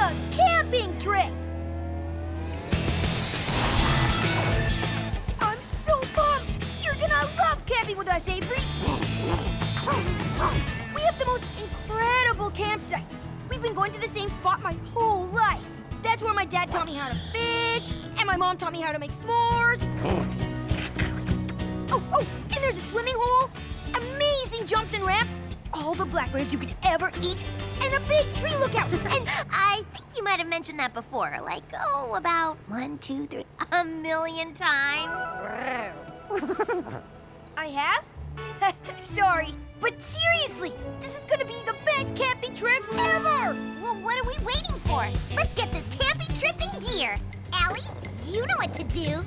a camping trip! I'm so pumped! You're gonna love camping with us, Avery! We have the most incredible campsite. We've been going to the same spot my whole life. That's where my dad taught me how to fish, and my mom taught me how to make s'mores. Oh, and there's a swimming hole, amazing jumps and ramps, all the blackberries you could ever eat, and a big tree lookout. And I think you might have mentioned that before, like, about 1, 2, 3, a million times. I have? Sorry, but seriously, this is gonna be the best camping trip ever! Well, what are we waiting for? Let's get this camping trip in gear. Allie, you know what to do.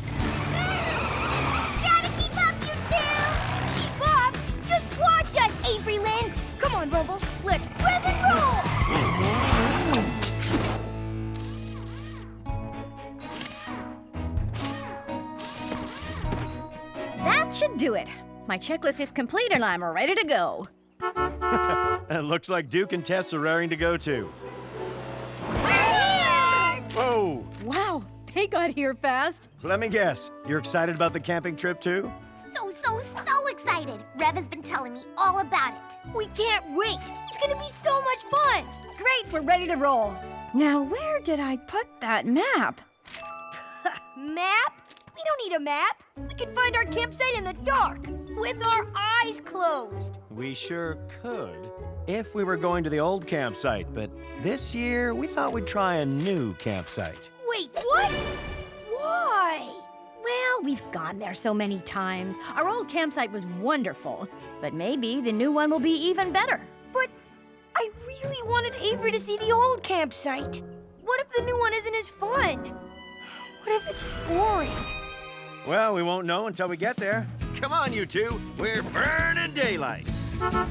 Try to keep up, you two! Keep up? Just watch us, Avery Lynn! Come on, Rumble, let's rev and roll! That should do it. My checklist is complete and I'm ready to go. It looks like Duke and Tess are raring to go too. We're here! Whoa! Wow, they got here fast. Let me guess, you're excited about the camping trip too? So excited. Rev has been telling me all about it. We can't wait! It's gonna be so much fun! Great, we're ready to roll. Now, where did I put that map? Map? We don't need a map. We can find our campsite in the dark, with our eyes closed. We sure could if we were going to the old campsite, but this year we thought we'd try a new campsite. Wait, what? Why? Well, we've gone there so many times. Our old campsite was wonderful, but maybe the new one will be even better. But I really wanted Avery to see the old campsite. What if the new one isn't as fun? What if it's boring? Well, we won't know until we get there. Come on, you two. We're burning daylight. I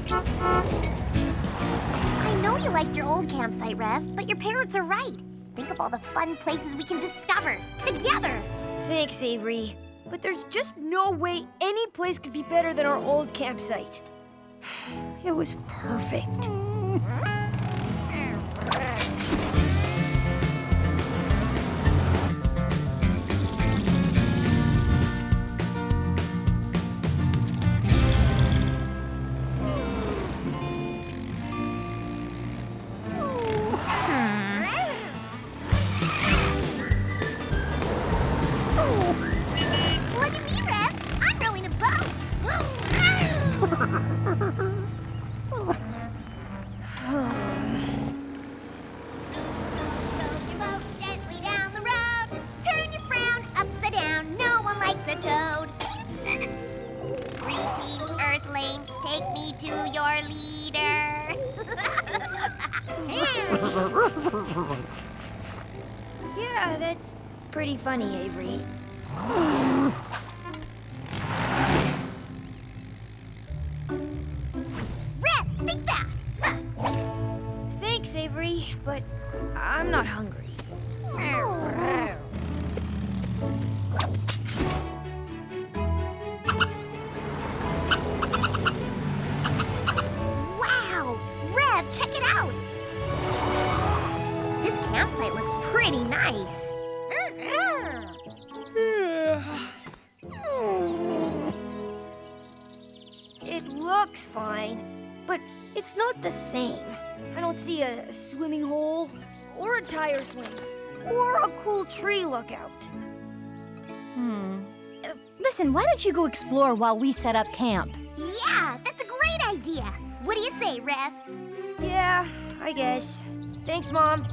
know you liked your old campsite, Rev, but your parents are right. Think of all the fun places we can discover together. Thanks, Avery. But there's just no way any place could be better than our old campsite. It was perfect. Look at me, Rev. I'm rowing a boat. Tow your boat gently down the road. Turn your frown upside down. No one likes a toad. Greetings, Earthling. Take me to your leader. Yeah, that's pretty funny, Avery. Rev, think fast. Thanks, Avery, but I'm not hungry. Wow! Rev, check it out! This campsite looks pretty nice. It looks fine, but it's not the same. I don't see a swimming hole, or a tire swing, or a cool tree lookout. Listen, why don't you go explore while we set up camp? Yeah, that's a great idea. What do you say, Rev? Yeah, I guess. Thanks, Mom.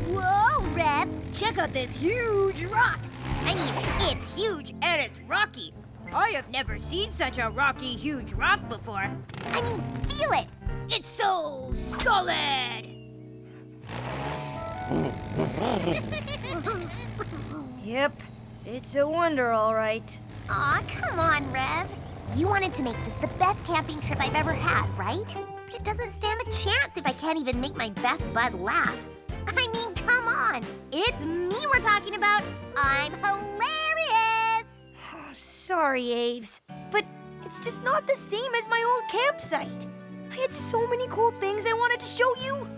Whoa, Rev! Check out this huge rock. I mean, it's huge. And it's rocky. I have never seen such a rocky, huge rock before. I mean, feel it. It's so solid. Yep, it's a wonder, all right. Aw, come on, Rev. You wanted to make this the best camping trip I've ever had, right? But it doesn't stand a chance if I can't even make my best bud laugh. I mean, come on. It's me we're talking about. I'm hilarious. Sorry, Aves, but It's just not the same as my old campsite. I had so many cool things I wanted to show you,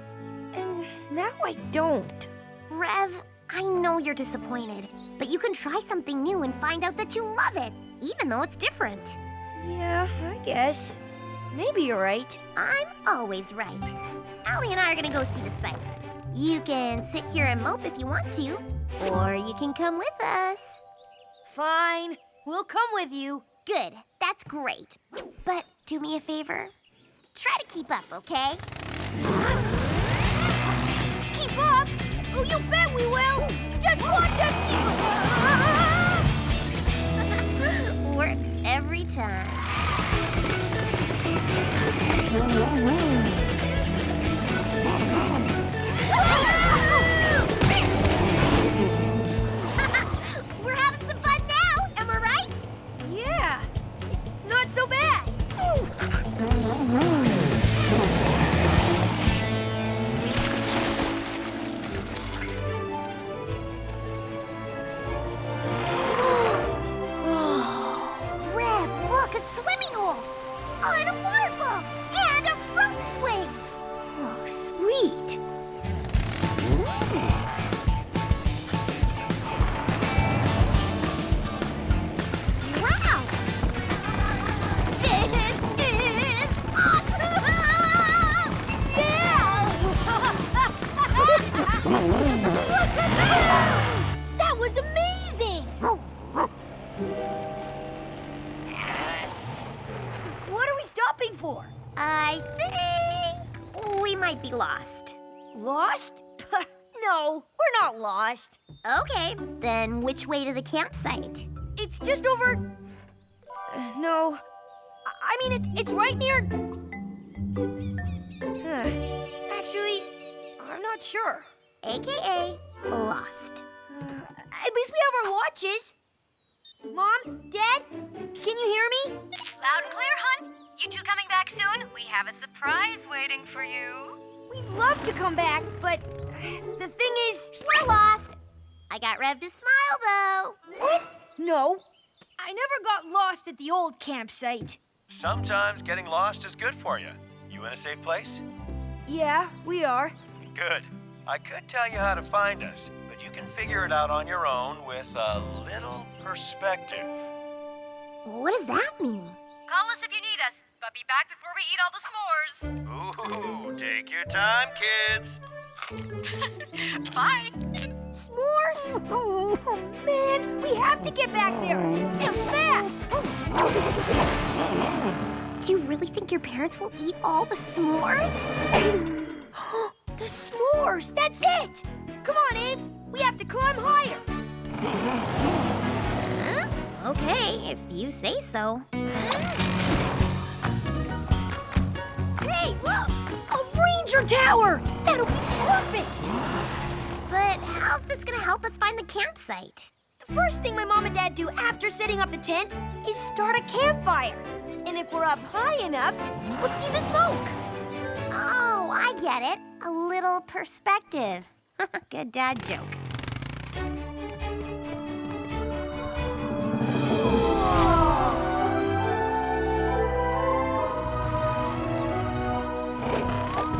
and now I don't. Rev, I know you're disappointed, but you can try something new and find out that you love it, even though it's different. Yeah, I guess. Maybe you're right. I'm always right. Allie and I are gonna go see the sights. You can sit here and mope if you want to, or you can come with us. Fine, we'll come with you. Good, that's great. But do me a favor. Try to keep up, okay? Keep up? Oh, you bet we will. You just watch us keep up. Works every time. We're having some fun now, am I right? Yeah, it's not so bad. Rev, look, a swimming hole! Oh, and a waterfall! And a rope swing! Oh, sweet. Wow! This is awesome! That was amazing. What are we stopping for? I think we might be lost. Lost? No, we're not lost. Okay, then which way to the campsite? It's just over. No. I mean, it's right near. Actually, I'm not sure. AKA lost. At least we have our watches. Mom, Dad, can you hear me? Loud and clear, hon. You two coming back soon? We have a surprise waiting for you. We'd love to come back, but the thing is. We're lost. I got Rev to smile, though. What? No. I never got lost at the old campsite. Sometimes getting lost is good for you. You in a safe place? Yeah, we are. Good. I could tell you how to find us, but you can figure it out on your own with a little perspective. What does that mean? Call us if you need us, but be back before we eat all the s'mores. Ooh, take your time, kids. Bye. S'mores? Oh, man, we have to get back there. And fast. Do you really think your parents will eat all the s'mores? The s'mores, that's it. Come on, Aves. We have to climb higher. Okay, if you say so. Hey, look! A ranger tower! That'll be perfect! But how's this gonna help us find the campsite? The first thing my mom and dad do after setting up the tents is start a campfire. And if we're up high enough, we'll see the smoke. Oh, I get it. A little perspective. Good dad joke.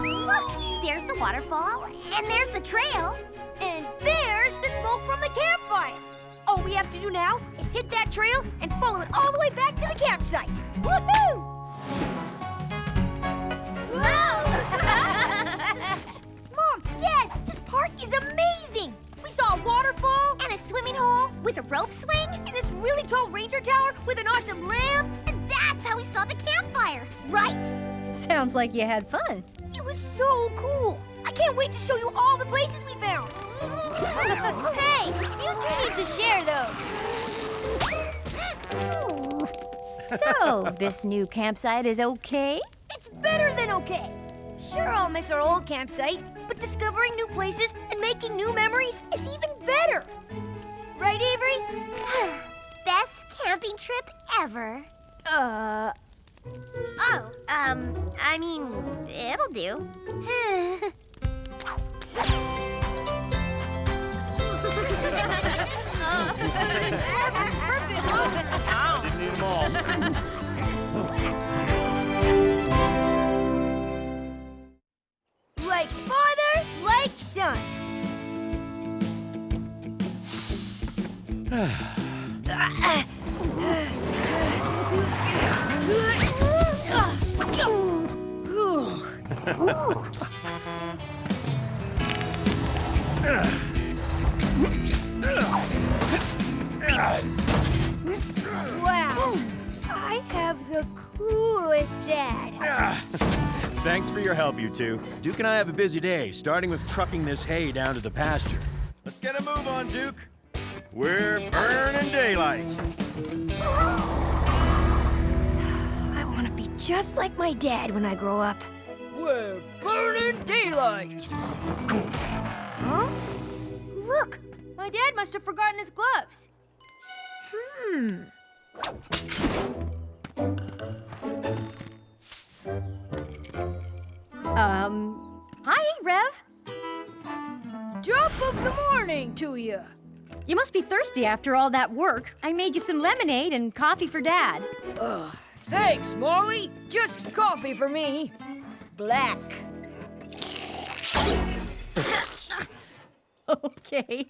Look, there's the waterfall, and there's the trail. And there's the smoke from the campfire. All we have to do now is hit that trail and follow it all the way back to the campsite. Woohoo! Mom, Dad, this park is amazing. We saw a waterfall And a swimming hole with a rope swing. and this really tall ranger tower with an awesome ramp. And that's how we saw the campfire, right? Sounds like you had fun. It was so cool. I can't wait to show you all the places we found. Hey, you two need to share those. So, this new campsite is okay? It's better than okay. Sure, I'll miss our old campsite, but discovering new places and making new memories is even better. Right, Avery? Best camping trip ever. Oh, I mean, it'll do. Didn't need them all. Like father, like son. Wow, I have the coolest dad. Thanks for your help, you two. Duke and I have a busy day, starting with trucking this hay down to the pasture. Let's get a move on, Duke. We're burning daylight. I want to be just like my dad when I grow up. We're burning daylight. Huh? Look, my dad must have forgotten his gloves. Hi, Rev. Top of the morning to you. You must be thirsty after all that work. I made you some lemonade and coffee for Dad. Thanks, Molly. Just coffee for me. Black. Okay.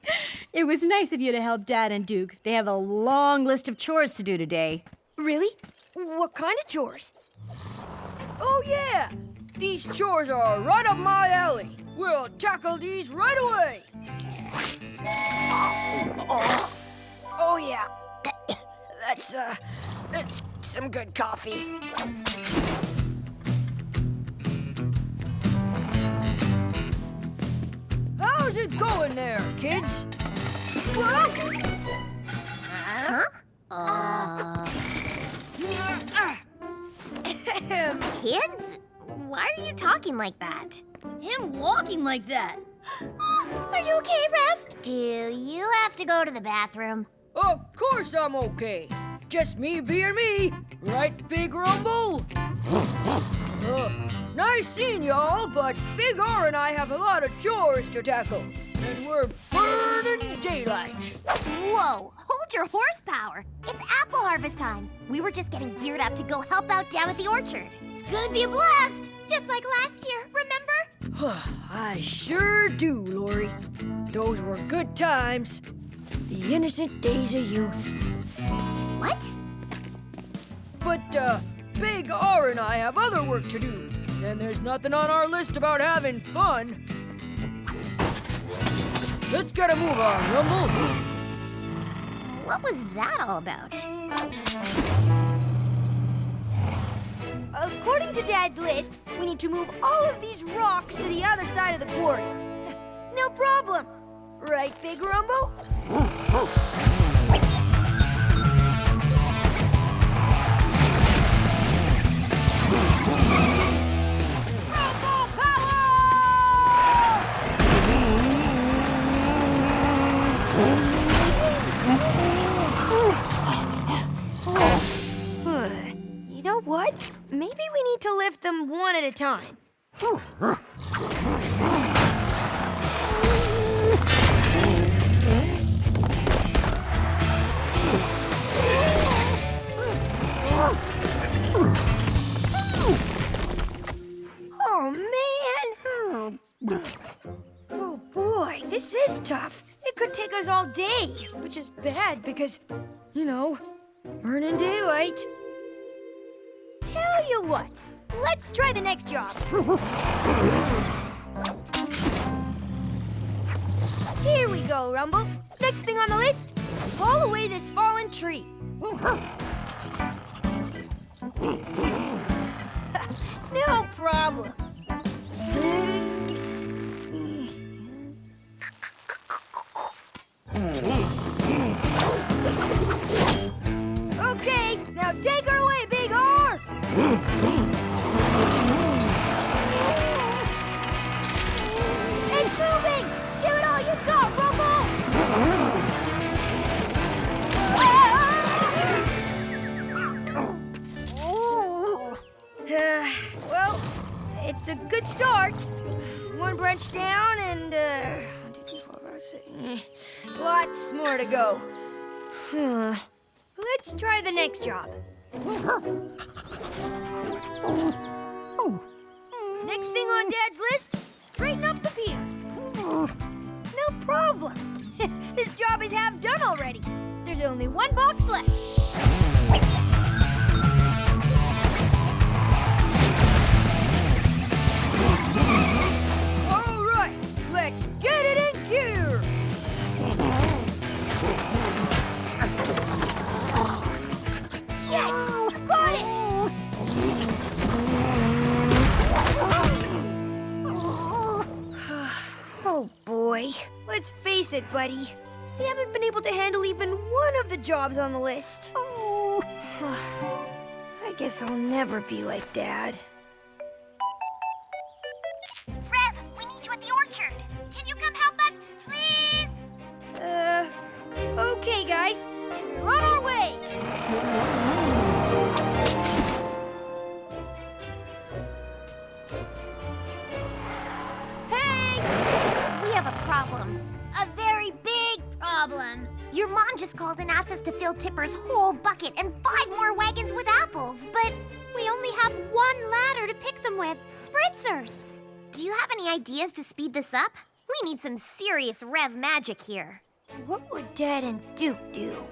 It was nice of you to help Dad and Duke. They have a long list of chores to do today. Really? What kind of chores? Oh, yeah. These chores are right up my alley. We'll tackle these right away. Oh yeah. That's some good coffee. How's it going there, kids? Kids? Why are you talking like that? Him walking like that. Are you okay, Rev? Do you have to go to the bathroom? Of course I'm okay. Just me being me. Right, Big Rumble? Nice seeing y'all, but Big R and I have a lot of chores to tackle. And we're burning daylight. Whoa, hold your horsepower. It's apple harvest time. We were just getting geared up to go help out down at the orchard. It's gonna be a blast, just like last year, remember? I sure do, Lori. Those were good times. The innocent days of youth. What? But, Big R and I have other work to do. And there's nothing on our list about having fun. Let's get a move on, Rumble. What was that all about? According to Dad's list, we need to move all of these rocks to the other side of the quarry. No problem. Right, Big Rumble? Rumble power! You know what? Maybe we need to lift them one at a time. Oh, man! Oh, boy, this is tough. It could take us all day, which is bad because, you know, burning daylight. Tell you what, let's try the next job. Here we go, Rumble. Next thing on the list, haul away this fallen tree. No problem. Okay, now take her away, Big R! It's moving! Give it all you got, Rumble! Well, it's a good start. One branch down and, 1, 2, 3, 4, 5, 6. Lots more to go. Let's try the next job. Next thing on Dad's list, straighten up the pier. No problem. This job is half done already. There's only one box left. All right, let's get it in gear. Yes, you got it. Oh boy. Let's face it, buddy. We haven't been able to handle even one of the jobs on the list. I guess I'll never be like Dad. Rev, we need you at the orchard. Can you come help us, please? Okay, guys. We're on our way. Hey! We have a problem. A very big problem. Your mom just called and asked us to fill Tipper's whole bucket and 5 more wagons with apples, but we only have 1 ladder to pick them with. Spritzers. Do you have any ideas to speed this up? We need some serious Rev magic here. What would Dad and Duke do?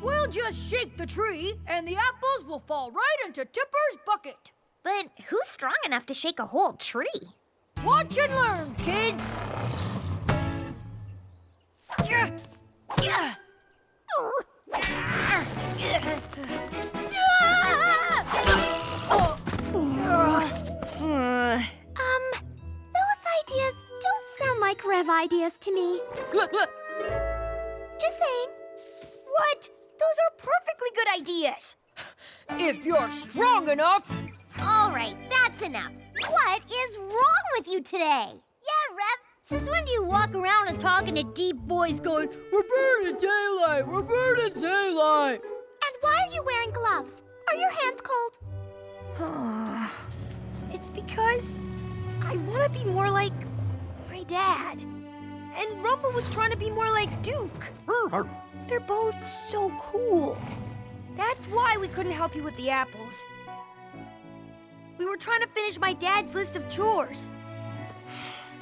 We'll just shake the tree, and the apples will fall right into Tipper's bucket. But who's strong enough to shake a whole tree? Watch and learn, kids. Those ideas don't sound like Rev ideas to me. Just saying. What? Those are perfectly good ideas. If you're strong enough. All right, that's enough. What is wrong with you today? Yeah, Rev. Since when do you walk around and talk in a deep voice going, We're burning daylight, we're burning daylight. And why are you wearing gloves? Are your hands cold? It's because I want to be more like my dad. And Rumble was trying to be more like Duke. They're both so cool. That's why we couldn't help you with the apples. We were trying to finish my dad's list of chores.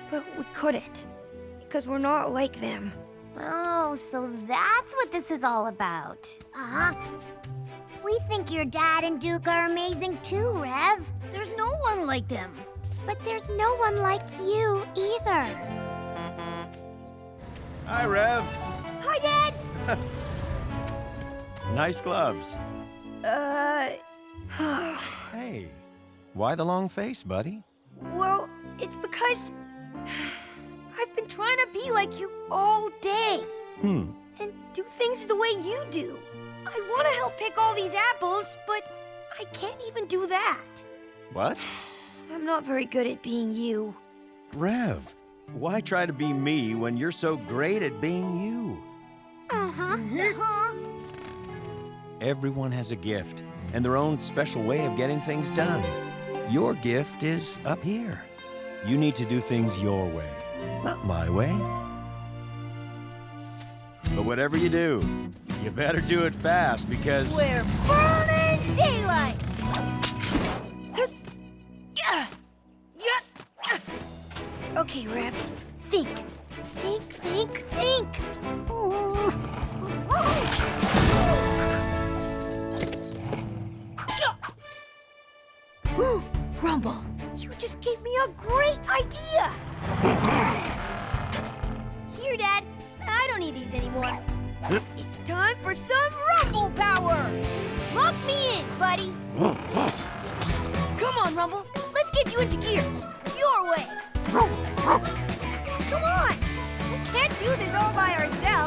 But we couldn't, because we're not like them. Oh, so that's what this is all about. Uh-huh. We think your dad and Duke are amazing too, Rev. there's no one like them. But there's no one like you either. Hi, Rev. Hi, Dad! Nice gloves. Hey, why the long face, buddy? Well, it's because I've been trying to be like you all day. And do things the way you do. I want to help pick all these apples, but I can't even do that. What? I'm not very good at being you. Rev, why try to be me when you're so great at being you? Everyone has a gift and their own special way of getting things done. Your gift is up here. You need to do things your way, not my way. But whatever you do, you better do it fast because... We're burning daylight! Okay, Rev. Think. Rumble, you just gave me a great idea! Here, Dad. I don't need these anymore. It's time for some Rumble power! Lock me in, buddy! Come on, Rumble. Let's get you into gear. Your way. Come on! We can't do this all by ourselves.